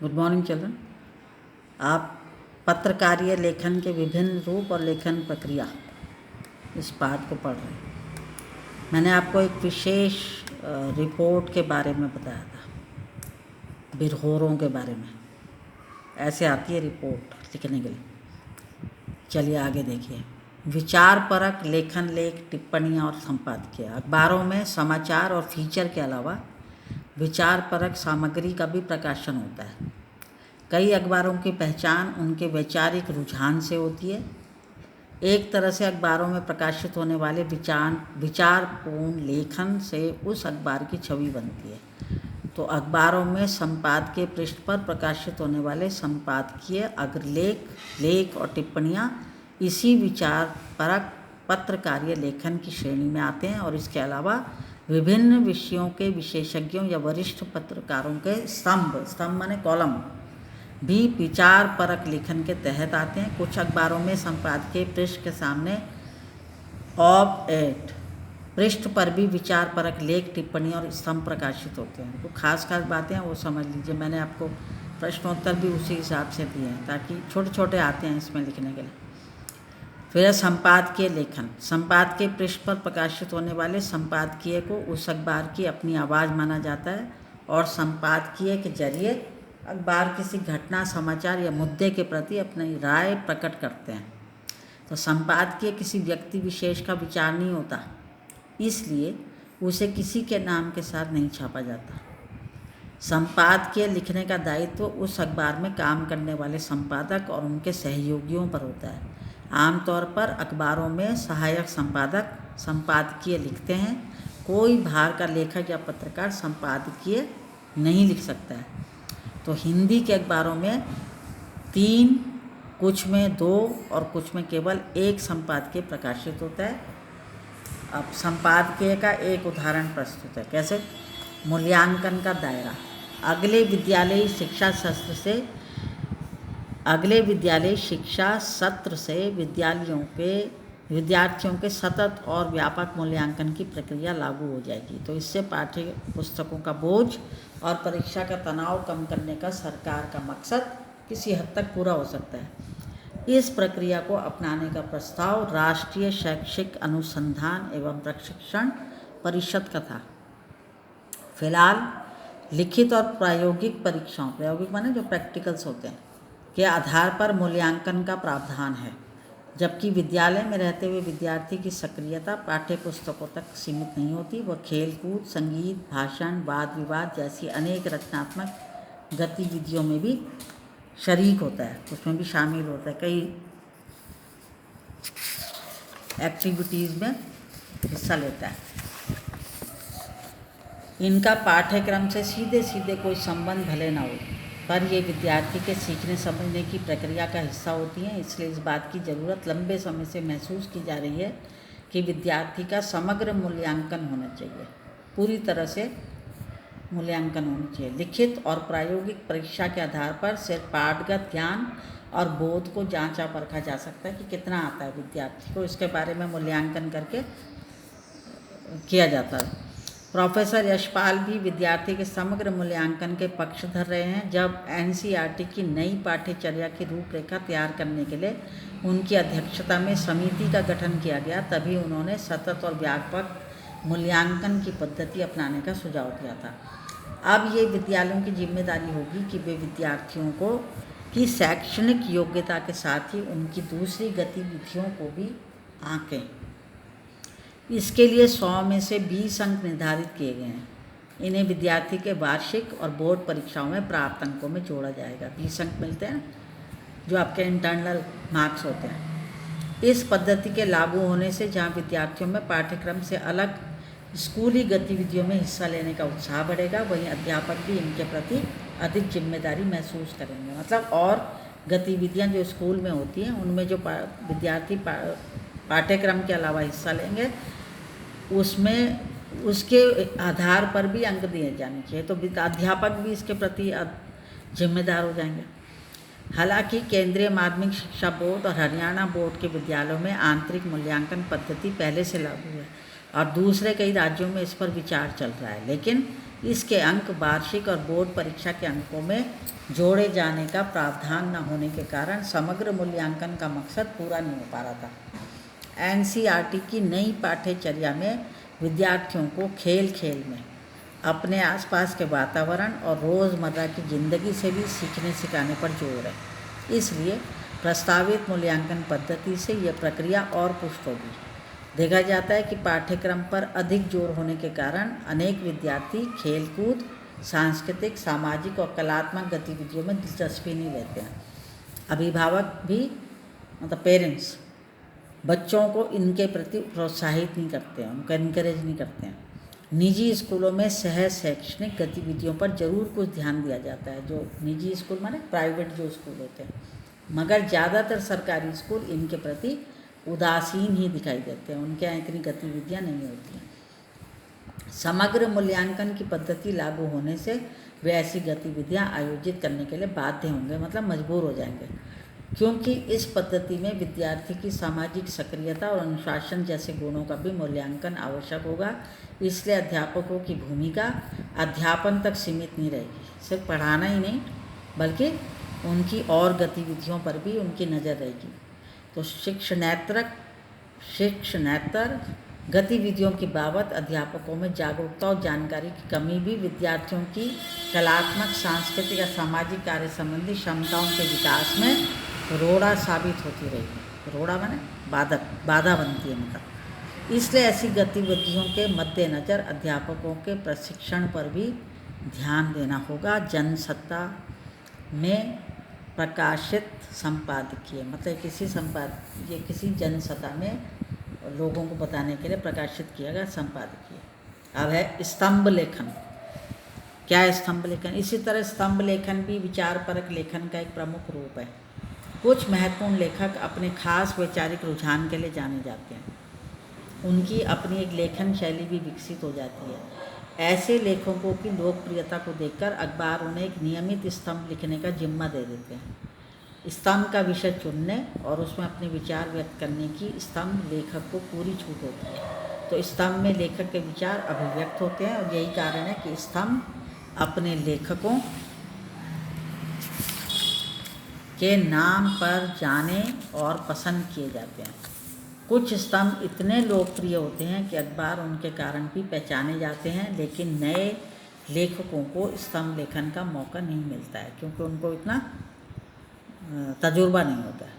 Good morning children. आप पत्रकारीय लेखन के विभिन्न रूप और लेखन प्रक्रिया इस पाठ को पढ़ रहे हैं। मैंने आपको एक विशेष रिपोर्ट के बारे में बताया था, बिरहोरों के बारे में। ऐसे आती है रिपोर्ट लिखने के लिए। चलिए आगे देखिए। विचार परक लेखन, लेख, टिप्पणियाँ और संपादकीय। अखबारों में समाचार और फीचर के अलावा विचार परक सामग्री का भी प्रकाशन होता है। कई अखबारों की पहचान उनके वैचारिक रुझान से होती है। एक तरह से अखबारों में प्रकाशित होने वाले विचारपूर्ण लेखन से उस अखबार की छवि बनती है। तो अखबारों में संपादकीय पृष्ठ पर प्रकाशित होने वाले संपादकीय अग्रलेख, लेख और टिप्पणियाँ इसी विचार परक पत्रकारीय लेखन की श्रेणी में आते हैं और इसके अलावा विभिन्न विषयों के विशेषज्ञों या वरिष्ठ पत्रकारों के स्तंभ माने कॉलम भी विचार परक लेखन के तहत आते हैं। कुछ अखबारों में संपादकीय पृष्ठ के सामने ऑप एड पृष्ठ पर भी विचार परक लेख, टिप्पणी और स्तंभ प्रकाशित होते हैं। तो खास बातें हैं वो समझ लीजिए। मैंने आपको प्रश्नोत्तर भी उसी हिसाब से दिए हैं ताकि छोटे छोटे आते हैं इसमें लिखने के लिए। फिर संपादकीय लेखन। संपादकीय पृष्ठ पर प्रकाशित होने वाले संपादकीय को उस अखबार की अपनी आवाज़ माना जाता है और संपादकीय के जरिए अखबार किसी घटना, समाचार या मुद्दे के प्रति अपनी राय प्रकट करते हैं। तो संपादकीय किसी व्यक्ति विशेष का विचार नहीं होता, इसलिए उसे किसी के नाम के साथ नहीं छापा जाता। संपादकीय लिखने का दायित्व उस अखबार में काम करने वाले संपादक और उनके सहयोगियों पर होता है। आमतौर पर अखबारों में सहायक संपादक संपादकीय लिखते हैं। कोई बाहर का लेखक या पत्रकार संपादकीय नहीं लिख सकता है। तो हिंदी के अखबारों में 3, कुछ में 2 और कुछ में केवल 1 संपादकीय प्रकाशित होता है। अब संपादकीय का एक उदाहरण प्रस्तुत है। कैसे? मूल्यांकन का दायरा। अगले विद्यालयी शिक्षा सत्र से विद्यार्थियों के सतत और व्यापक मूल्यांकन की प्रक्रिया लागू हो जाएगी। तो इससे पाठ्य पुस्तकों का बोझ और परीक्षा का तनाव कम करने का सरकार का मकसद किसी हद तक पूरा हो सकता है। इस प्रक्रिया को अपनाने का प्रस्ताव राष्ट्रीय शैक्षिक अनुसंधान एवं प्रशिक्षण परिषद का था। फिलहाल लिखित और प्रायोगिक परीक्षाओं, प्रायोगिक माने जो प्रैक्टिकल्स होते हैं, के आधार पर मूल्यांकन का प्रावधान है, जबकि विद्यालय में रहते हुए विद्यार्थी की सक्रियता पाठ्य पुस्तकों तक सीमित नहीं होती। वह खेलकूद, संगीत, भाषण, वाद विवाद जैसी अनेक रचनात्मक गतिविधियों में भी शरीक होता है, उसमें भी शामिल होता है। कई एक्टिविटीज़ में हिस्सा लेता है। इनका पाठ्यक्रम से सीधे कोई संबंध भले ना हो, पर ये विद्यार्थी के सीखने समझने की प्रक्रिया का हिस्सा होती हैं। इसलिए इस बात की ज़रूरत लंबे समय से महसूस की जा रही है कि विद्यार्थी का समग्र मूल्यांकन होना चाहिए, पूरी तरह से मूल्यांकन होना चाहिए। लिखित और प्रायोगिक परीक्षा के आधार पर सिर्फ पाठगत ज्ञान और बोध को जांचा परखा जा सकता है कि कितना आता है विद्यार्थी को, इसके बारे में मूल्यांकन करके किया जाता है। प्रोफेसर यशपाल भी विद्यार्थी के समग्र मूल्यांकन के पक्षधर रहे हैं। जब एनसीईआरटी की नई पाठ्यचर्या की रूपरेखा तैयार करने के लिए उनकी अध्यक्षता में समिति का गठन किया गया, तभी उन्होंने सतत और व्यापक मूल्यांकन की पद्धति अपनाने का सुझाव दिया था। अब ये विद्यालयों की जिम्मेदारी होगी कि वे विद्यार्थियों की शैक्षणिक योग्यता के साथ ही उनकी दूसरी गतिविधियों को भी आंकें। इसके लिए 100 में से 20 अंक निर्धारित किए गए हैं। इन्हें विद्यार्थी के वार्षिक और बोर्ड परीक्षाओं में प्राप्त अंकों में जोड़ा जाएगा। 20 अंक मिलते हैं जो आपके इंटरनल मार्क्स होते हैं। इस पद्धति के लागू होने से जहां विद्यार्थियों में पाठ्यक्रम से अलग स्कूली गतिविधियों में हिस्सा लेने का उत्साह बढ़ेगा, वहीं अध्यापक भी इनके प्रति अधिक जिम्मेदारी महसूस करेंगे। मतलब और गतिविधियाँ जो स्कूल में होती हैं उनमें जो विद्यार्थी पाठ्यक्रम के अलावा हिस्सा लेंगे, उसमें उसके आधार पर भी अंक दिए जाने चाहिए। तो अध्यापक भी इसके प्रति जिम्मेदार हो जाएंगे। हालांकि केंद्रीय माध्यमिक शिक्षा बोर्ड और हरियाणा बोर्ड के विद्यालयों में आंतरिक मूल्यांकन पद्धति पहले से लागू है और दूसरे कई राज्यों में इस पर विचार चल रहा है, लेकिन इसके अंक वार्षिक और बोर्ड परीक्षा के अंकों में जोड़े जाने का प्रावधान न होने के कारण समग्र मूल्यांकन का मकसद पूरा नहीं हो पा रहा था। एनसीईआरटी की नई पाठ्यचर्या में विद्यार्थियों को खेल खेल में अपने आसपास के वातावरण और रोज़मर्रा की ज़िंदगी से भी सीखने सिखाने पर जोर है। इसलिए प्रस्तावित मूल्यांकन पद्धति से यह प्रक्रिया और पुष्ट होगी। देखा जाता है कि पाठ्यक्रम पर अधिक जोर होने के कारण अनेक विद्यार्थी खेलकूद, सांस्कृतिक, सामाजिक और कलात्मक गतिविधियों में दिलचस्पी नहीं लेते हैं। अभिभावक भी मतलब पेरेंट्स बच्चों को इनके प्रति प्रोत्साहित नहीं करते हैं, उनको इनकरेज नहीं करते हैं। निजी स्कूलों में सह शैक्षणिक गतिविधियों पर ज़रूर कुछ ध्यान दिया जाता है, जो निजी स्कूल माने प्राइवेट जो स्कूल होते हैं, मगर ज़्यादातर सरकारी स्कूल इनके प्रति उदासीन ही दिखाई देते हैं, उनके यहाँ इतनी गतिविधियाँ नहीं होती हैं। समग्र मूल्यांकन की पद्धति लागू होने से वे ऐसी गतिविधियाँ आयोजित करने के लिए बाध्य होंगे, मतलब मजबूर हो जाएंगे, क्योंकि इस पद्धति में विद्यार्थी की सामाजिक सक्रियता और अनुशासन जैसे गुणों का भी मूल्यांकन आवश्यक होगा। इसलिए अध्यापकों की भूमिका अध्यापन तक सीमित नहीं रहेगी, सिर्फ पढ़ाना ही नहीं बल्कि उनकी और गतिविधियों पर भी उनकी नज़र रहेगी। तो शिक्षणेतर गतिविधियों की बाबत अध्यापकों में जागरूकता और जानकारी की कमी भी विद्यार्थियों की कलात्मक, सांस्कृतिक या सामाजिक कार्य संबंधी क्षमताओं के विकास में रोड़ा साबित होती रहेगी। रोड़ा माने बाधा बनती है मतलब। इसलिए ऐसी गतिविधियों के मद्देनज़र अध्यापकों के प्रशिक्षण पर भी ध्यान देना होगा। जनसत्ता में प्रकाशित संपादकीय मतलब किसी जनसत्ता में लोगों को बताने के लिए प्रकाशित किया गया संपादकीय। अब है स्तंभ लेखन। क्या है स्तंभ लेखन? इसी तरह स्तंभ लेखन भी विचारपरक लेखन का एक प्रमुख रूप है। कुछ महत्वपूर्ण लेखक अपने खास वैचारिक रुझान के लिए जाने जाते हैं, उनकी अपनी एक लेखन शैली भी विकसित हो जाती है। ऐसे लेखकों की लोकप्रियता को देखकर अखबार उन्हें एक नियमित स्तंभ लिखने का जिम्मा दे देते हैं। स्तंभ का विषय चुनने और उसमें अपने विचार व्यक्त करने की स्तंभ लेखक को पूरी छूट होती है। तो स्तंभ में लेखक के विचार अभिव्यक्त होते हैं और यही कारण है कि स्तंभ अपने लेखकों के नाम पर जाने और पसंद किए जाते हैं। कुछ स्तंभ इतने लोकप्रिय होते हैं कि अखबार उनके कारण भी पहचाने जाते हैं, लेकिन नए लेखकों को स्तंभ लेखन का मौका नहीं मिलता है क्योंकि उनको इतना तजुर्बा नहीं होता है।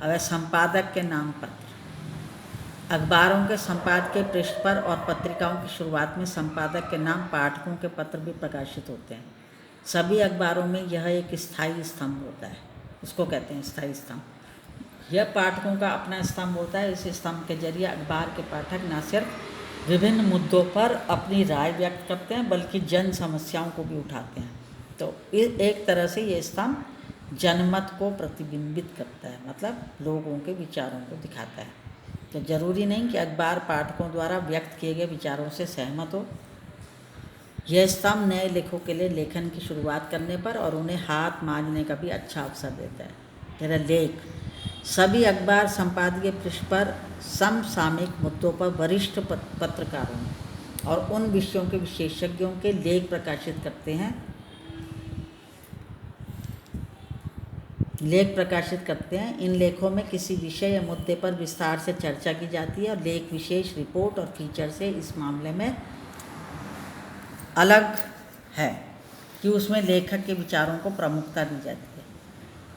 अब संपादक के नाम पत्र। अखबारों के संपादकीय पृष्ठ पर और पत्रिकाओं की शुरुआत में संपादक के नाम पाठकों के पत्र भी प्रकाशित होते हैं। सभी अखबारों में यह एक स्थायी स्तंभ होता है, इसको कहते हैं स्थायी स्तंभ। यह पाठकों का अपना स्तंभ होता है। इस स्तंभ के जरिए अखबार के पाठक न सिर्फ विभिन्न मुद्दों पर अपनी राय व्यक्त करते हैं बल्कि जन समस्याओं को भी उठाते हैं। तो एक तरह से ये स्तंभ जनमत को प्रतिबिंबित करता है, मतलब लोगों के विचारों को दिखाता है। तो ज़रूरी नहीं कि अखबार पाठकों द्वारा व्यक्त किए गए विचारों से सहमत हो। यह स्तंभ नए लेखों के लिए लेखन की शुरुआत करने पर और उन्हें हाथ मांजने का भी अच्छा अवसर देता है। तेरा लेख। सभी अखबार संपादकीय पृष्ठ पर समसामयिक मुद्दों पर वरिष्ठ पत्रकारों और उन विषयों के विशेषज्ञों के लेख प्रकाशित करते हैं। इन लेखों में किसी विषय या मुद्दे पर विस्तार से चर्चा की जाती है और लेख विशेष रिपोर्ट और फीचर से इस मामले में अलग है कि उसमें लेखक के विचारों को प्रमुखता दी जाती है,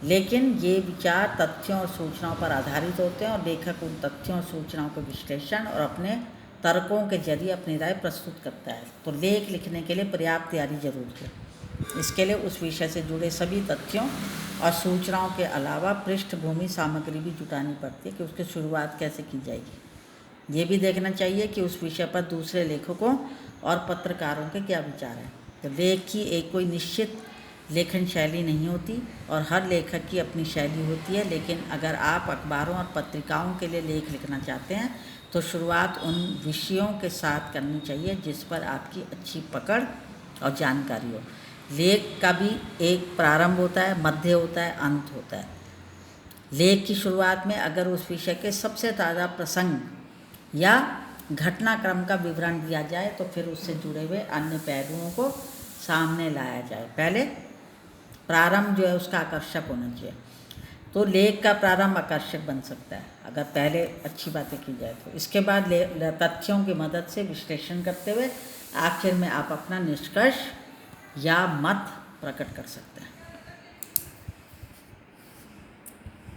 लेकिन ये विचार तथ्यों और सूचनाओं पर आधारित होते हैं और लेखक उन तथ्यों और सूचनाओं के विश्लेषण और अपने तर्कों के जरिए अपनी राय प्रस्तुत करता है। तो लेख लिखने के लिए पर्याप्त तैयारी जरूरी है। इसके लिए उस विषय से जुड़े सभी तथ्यों और सूचनाओं के अलावा पृष्ठभूमि सामग्री भी जुटानी पड़ती है कि उसकी शुरुआत कैसे की जाएगी। ये भी देखना चाहिए कि उस विषय पर दूसरे लेखकों और पत्रकारों के क्या विचार हैं। तो लेख की एक कोई निश्चित लेखन शैली नहीं होती और हर लेखक की अपनी शैली होती है, लेकिन अगर आप अखबारों और पत्रिकाओं के लिए लेख लिखना चाहते हैं तो शुरुआत उन विषयों के साथ करनी चाहिए जिस पर आपकी अच्छी पकड़ और जानकारी हो। लेख का भी एक प्रारंभ होता है, मध्य होता है, अंत होता है। लेख की शुरुआत में अगर उस विषय के सबसे ताज़ा प्रसंग या घटनाक्रम का विवरण दिया जाए तो फिर उससे जुड़े हुए अन्य पहलुओं को सामने लाया जाए। पहले प्रारंभ जो है उसका आकर्षक होना चाहिए। तो लेख का प्रारंभ आकर्षक बन सकता है अगर पहले अच्छी बातें की जाए तो। इसके बाद तथ्यों की मदद से विश्लेषण करते हुए आखिर में आप अपना निष्कर्ष या मत प्रकट कर सकते हैं।